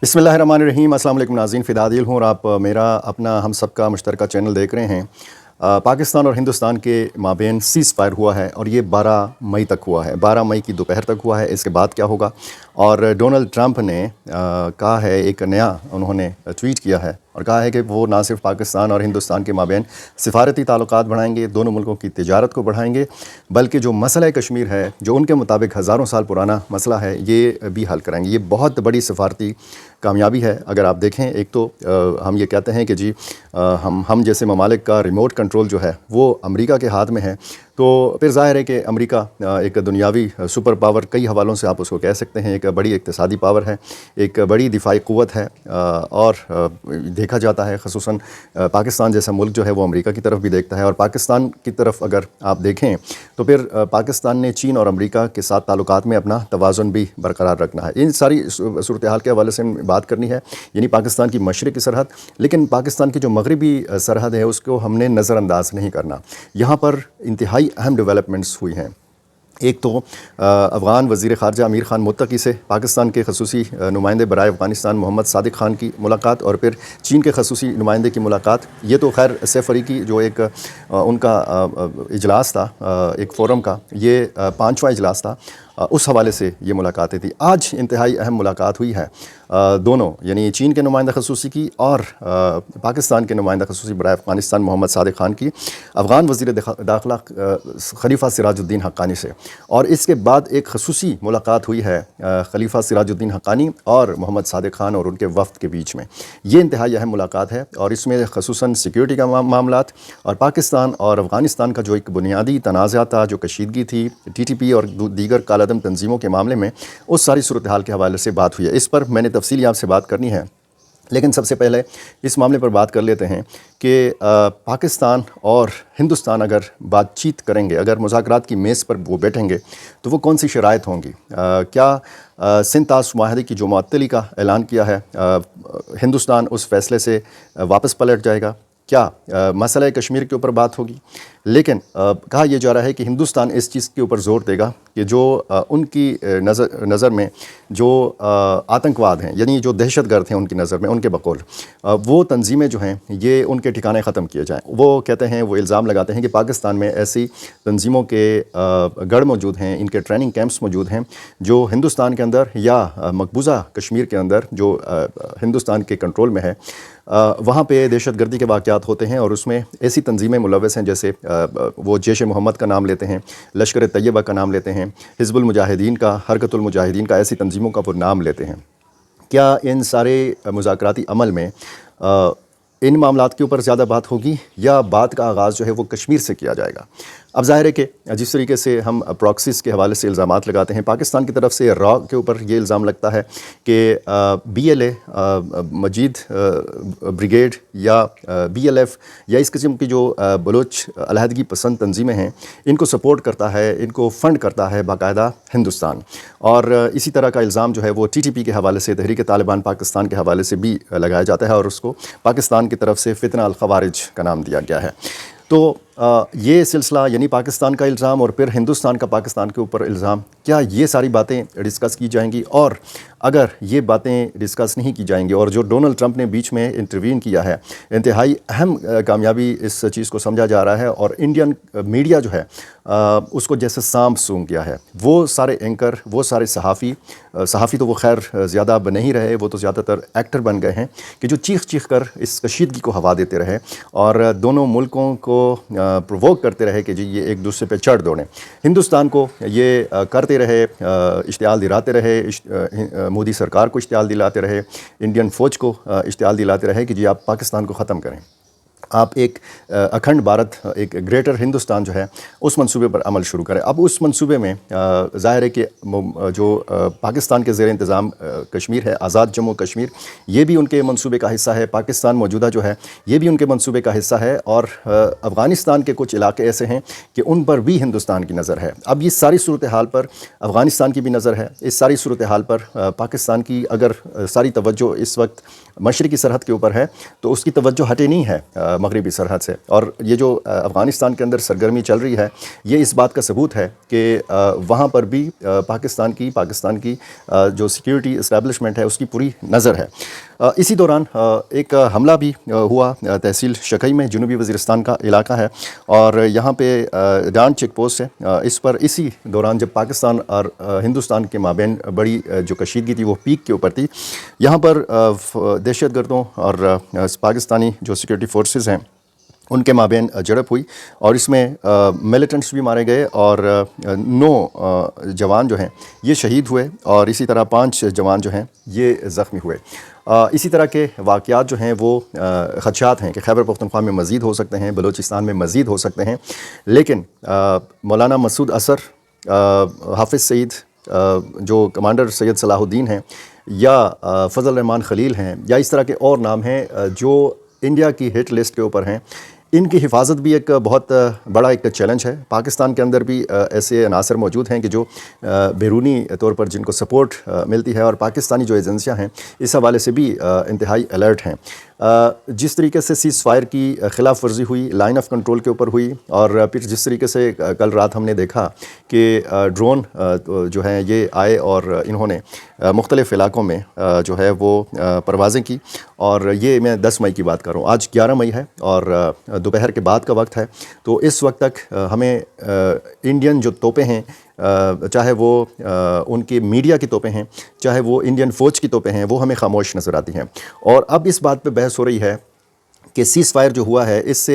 بسم اللہ الرحمن الرحیم۔ السلام علیکم ناظرین، فدا عادل ہوں اور آپ میرا اپنا ہم سب کا مشترکہ چینل دیکھ رہے ہیں۔ پاکستان اور ہندوستان کے مابین سیز فائر ہوا ہے اور یہ 12 مئی تک ہوا ہے، 12 مئی کی دوپہر تک ہوا ہے۔ اس کے بعد کیا ہوگا؟ اور ڈونلڈ ٹرمپ نے کہا ہے، ایک نیا انہوں نے ٹویٹ کیا ہے اور کہا ہے کہ وہ نہ صرف پاکستان اور ہندوستان کے مابین سفارتی تعلقات بڑھائیں گے، دونوں ملکوں کی تجارت کو بڑھائیں گے، بلکہ جو مسئلہ کشمیر ہے، جو ان کے مطابق ہزاروں سال پرانا مسئلہ ہے، یہ بھی حل کریں گے۔ یہ بہت بڑی سفارتی کامیابی ہے۔ اگر آپ دیکھیں، ایک تو ہم یہ کہتے ہیں کہ جی ہم جیسے ممالک کا ریموٹ کنٹرول جو ہے وہ امریکہ کے ہاتھ میں ہے، تو پھر ظاہر ہے کہ امریکہ ایک دنیاوی سپر پاور، کئی حوالوں سے آپ اس کو کہہ سکتے ہیں، ایک بڑی اقتصادی پاور ہے، ایک بڑی دفاعی قوت ہے، اور دیکھا جاتا ہے خصوصاً پاکستان جیسا ملک جو ہے وہ امریکہ کی طرف بھی دیکھتا ہے۔ اور پاکستان کی طرف اگر آپ دیکھیں تو پھر پاکستان نے چین اور امریکہ کے ساتھ تعلقات میں اپنا توازن بھی برقرار رکھنا ہے۔ ان ساری صورتحال کے حوالے سے بات کرنی ہے، یعنی پاکستان کی مشرقی سرحد، لیکن پاکستان کی جو مغربی سرحد ہے اس کو ہم نے نظر انداز نہیں کرنا۔ یہاں پر انتہائی اہم ڈیولپمنٹس ہوئی ہیں۔ ایک تو افغان وزیر خارجہ امیر خان متقی سے پاکستان کے خصوصی نمائندے برائے افغانستان محمد صادق خان کی ملاقات، اور پھر چین کے خصوصی نمائندے کی ملاقات۔ یہ تو خیر سہ فریقی جو ایک ان کا اجلاس تھا، ایک فورم کا، یہ 5واں اجلاس تھا، اس حوالے سے یہ ملاقاتیں تھیں۔ آج انتہائی اہم ملاقات ہوئی ہے دونوں، یعنی چین کے نمائندہ خصوصی کی اور پاکستان کے نمائندہ خصوصی برائے افغانستان محمد صادق خان کی، افغان وزیر داخلہ خلیفہ سراج الدین حقانی سے۔ اور اس کے بعد ایک خصوصی ملاقات ہوئی ہے خلیفہ سراج الدین حقانی اور محمد صادق خان اور ان کے وفد کے بیچ میں۔ یہ انتہائی اہم ملاقات ہے اور اس میں خصوصاً سیکیورٹی کا معاملات اور پاکستان اور افغانستان کا جو ایک بنیادی تنازع تھا، جو کشیدگی تھی ٹی ٹی پی اور دیگر کالعدم تنظیموں کے معاملے میں، اس ساری صورتحال کے حوالے سے بات ہوئی ہے۔ اس پر میں نے تفصیلی آپ سے بات کرنی ہے، لیکن سب سے پہلے اس معاملے پر بات کر لیتے ہیں کہ پاکستان اور ہندوستان اگر بات چیت کریں گے، اگر مذاکرات کی میز پر وہ بیٹھیں گے تو وہ کون سی شرائط ہوں گی؟ کیا سندھ طاس معاہدے کی جو معطلی کا اعلان کیا ہے، ہندوستان اس فیصلے سے واپس پلٹ جائے گا؟ کیا مسئلہ کشمیر کے اوپر بات ہوگی؟ لیکن کہا یہ جا رہا ہے کہ ہندوستان اس چیز کے اوپر زور دے گا کہ جو ان کی نظر میں جو آتنکواد ہیں، یعنی جو دہشت گرد ہیں ان کی نظر میں، ان کے بقول وہ تنظیمیں جو ہیں یہ ان کے ٹھکانے ختم کیے جائیں۔ وہ کہتے ہیں، وہ الزام لگاتے ہیں کہ پاکستان میں ایسی تنظیموں کے گڑھ موجود ہیں، ان کے ٹریننگ کیمپس موجود ہیں جو ہندوستان کے اندر یا مقبوضہ کشمیر کے اندر جو ہندوستان کے کنٹرول میں ہے، وہاں پہ دہشت گردی کے واقعات ہوتے ہیں، اور اس میں ایسی تنظیمیں ملوث ہیں جیسے وہ جیش محمد کا نام لیتے ہیں، لشکر طیبہ کا نام لیتے ہیں، حزب المجاہدین کا، حرکت المجاہدین کا، ایسی تنظیموں کا وہ نام لیتے ہیں۔ کیا ان سارے مذاکراتی عمل میں ان معاملات کے اوپر زیادہ بات ہوگی، یا بات کا آغاز جو ہے وہ کشمیر سے کیا جائے گا؟ اب ظاہر ہے کہ جس طریقے سے ہم پراکسیز کے حوالے سے الزامات لگاتے ہیں، پاکستان کی طرف سے را کے اوپر یہ الزام لگتا ہے کہ B L A, Majeed brigade یا بی ایل ایف یا اس قسم کی جو بلوچ علیحدگی پسند تنظیمیں ہیں، ان کو سپورٹ کرتا ہے، ان کو فنڈ کرتا ہے باقاعدہ ہندوستان۔ اور اسی طرح کا الزام جو ہے وہ ٹی ٹی پی کے حوالے سے، تحریک طالبان پاکستان کے حوالے سے بھی لگایا جاتا ہے، اور اس کو پاکستان کی طرف سے فتنہ الخوارج کا نام دیا گیا ہے۔ تو یہ سلسلہ، یعنی پاکستان کا الزام اور پھر ہندوستان کا پاکستان کے اوپر الزام، کیا یہ ساری باتیں ڈسکس کی جائیں گی؟ اور اگر یہ باتیں ڈسکس نہیں کی جائیں گی اور جو ڈونلڈ ٹرمپ نے بیچ میں انٹروین کیا ہے، انتہائی اہم کامیابی اس چیز کو سمجھا جا رہا ہے، اور انڈین میڈیا جو ہے اس کو جیسے سانپ سونگ گیا ہے۔ وہ سارے اینکر، وہ سارے صحافی تو وہ خیر زیادہ بن نہیں رہے، وہ تو زیادہ تر ایکٹر بن گئے ہیں کہ جو چیخ چیخ کر اس کشیدگی کو ہوا دیتے رہے اور دونوں ملکوں کو پرووک کرتے رہے کہ جی یہ ایک دوسرے پہ چڑھ دوڑیں۔ ہندوستان کو یہ کرتے رہے، اشتعال دلاتے رہے، مودی سرکار کو اشتعال دلاتے رہے، انڈین فوج کو اشتعال دلاتے رہے کہ جی آپ پاکستان کو ختم کریں، آپ ایک اکھنڈ بھارت، ایک گریٹر ہندوستان جو ہے اس منصوبے پر عمل شروع کریں۔ اب اس منصوبے میں ظاہر ہے کہ جو پاکستان کے زیر انتظام کشمیر ہے، آزاد جموں کشمیر، یہ بھی ان کے منصوبے کا حصہ ہے۔ پاکستان موجودہ جو ہے یہ بھی ان کے منصوبے کا حصہ ہے، اور افغانستان کے کچھ علاقے ایسے ہیں کہ ان پر بھی ہندوستان کی نظر ہے۔ اب یہ ساری صورتحال پر افغانستان کی بھی نظر ہے، اس ساری صورتحال پر پاکستان کی اگر ساری توجہ اس وقت مشرقی سرحد کے اوپر ہے تو اس کی توجہ ہٹے نہیں ہے مغربی سرحد سے. اور یہ جو افغانستان کے اندر سرگرمی چل رہی ہے یہ اس بات کا ثبوت ہے کہ وہاں پر بھی پاکستان کی جو سیکیورٹی اسٹیبلشمنٹ ہے اس کی پوری نظر ہے. اسی دوران ایک حملہ بھی ہوا تحصیل شکی میں، جنوبی وزیرستان کا علاقہ ہے، اور یہاں پہ ڈان چیک پوسٹ ہے. اس پر اسی دوران جب پاکستان اور ہندوستان کے مابین بڑی جو کشیدگی تھی وہ پیک کے اوپر تھی، یہاں پر دہشت گردوں اور پاکستانی جو سیکیورٹی فورسز ہیں ان کے مابین جھڑپ ہوئی، اور اس میں ملیٹنٹس بھی مارے گئے اور 9 جوان جو ہیں یہ شہید ہوئے، اور اسی طرح 5 جوان جو ہیں یہ زخمی ہوئے. اسی طرح کے واقعات جو ہیں وہ خدشات ہیں کہ خیبر پختونخوا میں مزید ہو سکتے ہیں، بلوچستان میں مزید ہو سکتے ہیں. لیکن مولانا مسعود اظہر، حافظ سعید، جو کمانڈر سید صلاح الدین ہیں، یا فضل الرحمان خلیل ہیں، یا اس طرح کے اور نام ہیں جو انڈیا کی ہٹ لسٹ کے اوپر ہیں، ان کی حفاظت بھی ایک بہت بڑا ایک چیلنج ہے. پاکستان کے اندر بھی ایسے عناصر موجود ہیں کہ جو بیرونی طور پر جن کو سپورٹ ملتی ہے، اور پاکستانی جو ایجنسیاں ہیں اس حوالے سے بھی انتہائی الرٹ ہیں. جس طریقے سے سیز فائر کی خلاف ورزی ہوئی، لائن آف کنٹرول کے اوپر ہوئی، اور پھر جس طریقے سے کل رات ہم نے دیکھا کہ ڈرون جو ہیں یہ آئے اور انہوں نے مختلف علاقوں میں جو ہے وہ پروازیں کی، اور یہ میں 10 مئی کی بات کر رہا ہوں، آج 11 مئی ہے اور دوپہر کے بعد کا وقت ہے. تو اس وقت تک ہمیں انڈین جو توپیں ہیں، چاہے وہ ان کے میڈیا کی توپیں ہیں، چاہے وہ انڈین فوج کی توپیں ہیں، وہ ہمیں خاموش نظر آتی ہیں. اور اب اس بات پہ بحث ہو رہی ہے کہ سیز فائر جو ہوا ہے اس سے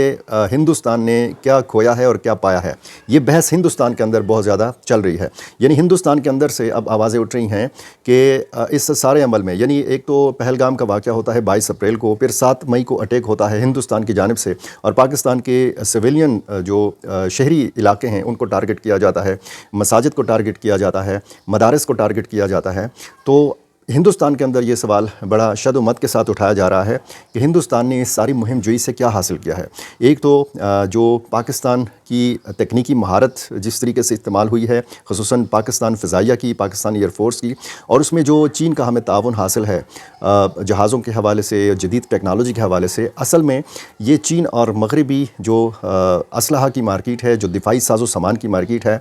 ہندوستان نے کیا کھویا ہے اور کیا پایا ہے. یہ بحث ہندوستان کے اندر بہت زیادہ چل رہی ہے. یعنی ہندوستان کے اندر سے اب آوازیں اٹھ رہی ہیں کہ اس سارے عمل میں، یعنی ایک تو پہلگام کا واقعہ ہوتا ہے 22 اپریل کو، پھر 7 مئی کو اٹیک ہوتا ہے ہندوستان کی جانب سے، اور پاکستان کے سویلین جو شہری علاقے ہیں ان کو ٹارگٹ کیا جاتا ہے، مساجد کو ٹارگٹ کیا جاتا ہے، مدارس کو ٹارگٹ کیا جاتا ہے. تو ہندوستان کے اندر یہ سوال بڑا شد و مت کے ساتھ اٹھایا جا رہا ہے کہ ہندوستان نے اس ساری مہم جوئی سے کیا حاصل کیا ہے. ایک تو جو پاکستان کی تکنیکی مہارت جس طریقے سے استعمال ہوئی ہے، خصوصاً پاکستان فضائیہ کی، پاکستان ایئر فورس کی، اور اس میں جو چین کا ہمیں تعاون حاصل ہے جہازوں کے حوالے سے، جدید ٹیکنالوجی کے حوالے سے. اصل میں یہ چین اور مغربی جو اسلحہ کی مارکیٹ ہے، جو دفاعی ساز و سامان کی مارکیٹ ہے،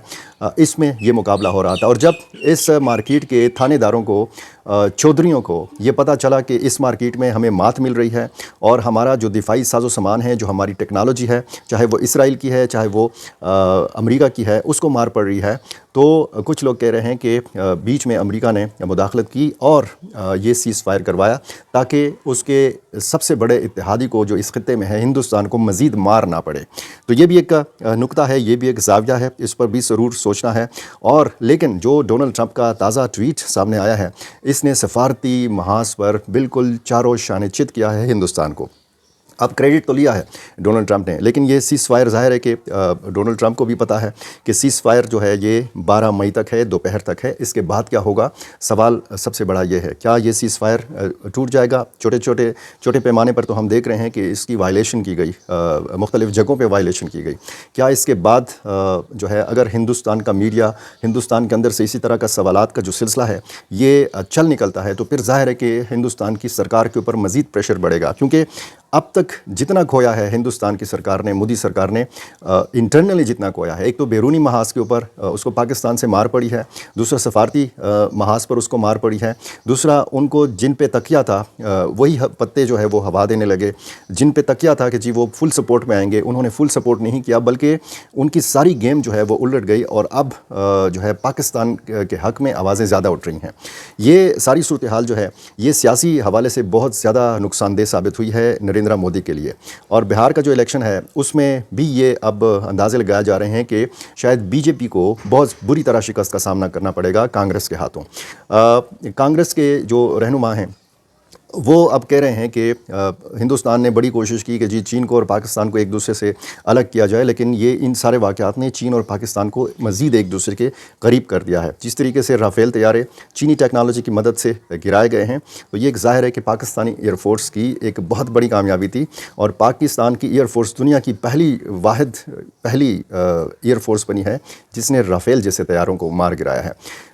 اس میں یہ مقابلہ ہو رہا تھا. اور جب اس مارکیٹ کے تھانے داروں کو، چودھریوں کو یہ پتہ چلا کہ اس مارکیٹ میں ہمیں مات مل رہی ہے، اور ہمارا جو دفاعی ساز و سامان ہے، جو ہماری ٹیکنالوجی ہے، چاہے وہ اسرائیل کی ہے، چاہے وہ امریکہ کی ہے، اس کو مار پڑ رہی ہے، تو کچھ لوگ کہہ رہے ہیں کہ بیچ میں امریکہ نے مداخلت کی اور یہ سیز فائر کروایا تاکہ اس کے سب سے بڑے اتحادی کو جو اس خطے میں ہے، ہندوستان کو مزید مار نہ پڑے. تو یہ بھی ایک نکتہ ہے، یہ بھی ایک زاویہ ہے، اس پر بھی ضرور سوچنا ہے. اور لیکن جو ڈونلڈ ٹرمپ کا تازہ ٹویٹ سامنے آیا ہے، اس نے سفارتی محاذ پر بالکل چاروں شانے چت کیا ہے ہندوستان کو. اب کریڈٹ تو لیا ہے ڈونلڈ ٹرمپ نے، لیکن یہ سیز فائر ظاہر ہے کہ ڈونلڈ ٹرمپ کو بھی پتہ ہے کہ سیز فائر جو ہے یہ 12 مئی تک ہے، دوپہر تک ہے. اس کے بعد کیا ہوگا؟ سوال سب سے بڑا یہ ہے، کیا یہ سیز فائر ٹوٹ جائے گا؟ چھوٹے پیمانے پر تو ہم دیکھ رہے ہیں کہ اس کی وائلیشن کی گئی، مختلف جگہوں پہ وائلیشن کی گئی. کیا اس کے بعد جو ہے اگر ہندوستان کا میڈیا، ہندوستان کے اندر سے اسی طرح کا سوالات کا جو سلسلہ ہے یہ چل نکلتا ہے، تو پھر ظاہر ہے کہ ہندوستان کی سرکار کے اوپر مزید پریشر بڑھے گا. کیونکہ اب تک جتنا کھویا ہے ہندوستان کی سرکار نے، مودی سرکار نے انٹرنلی جتنا کھویا ہے، ایک تو بیرونی محاذ کے اوپر اس کو پاکستان سے مار پڑی ہے، دوسرا سفارتی محاذ پر اس کو مار پڑی ہے، دوسرا ان کو جن پہ تکیہ تھا وہی پتے جو ہے وہ ہوا دینے لگے. جن پہ تکیہ تھا کہ جی وہ فل سپورٹ میں آئیں گے، انہوں نے فل سپورٹ نہیں کیا، بلکہ ان کی ساری گیم جو ہے وہ الٹ گئی، اور اب جو ہے پاکستان کے حق میں آوازیں زیادہ اٹھ رہی ہیں. یہ ساری صورتحال جو ہے یہ سیاسی حوالے سے بہت زیادہ نقصان دہ ثابت ہوئی ہے نریندرا مودی کے لیے. اور بہار کا جو الیکشن ہے اس میں بھی یہ اب اندازے لگائے جا رہے ہیں کہ شاید بی جے پی کو بہت بری طرح شکست کا سامنا کرنا پڑے گا کانگریس کے ہاتھوں. کانگریس کے جو رہنما ہیں وہ اب کہہ رہے ہیں کہ ہندوستان نے بڑی کوشش کی کہ جی چین کو اور پاکستان کو ایک دوسرے سے الگ کیا جائے، لیکن یہ ان سارے واقعات نے چین اور پاکستان کو مزید ایک دوسرے کے قریب کر دیا ہے. جس طریقے سے رافیل طیارے چینی ٹیکنالوجی کی مدد سے گرائے گئے ہیں، تو یہ ایک ظاہر ہے کہ پاکستانی ایئر فورس کی ایک بہت بڑی کامیابی تھی، اور پاکستان کی ایئر فورس دنیا کی پہلی ایئر فورس بنی ہے جس نے رافیل جیسے طیاروں کو مار گرایا ہے.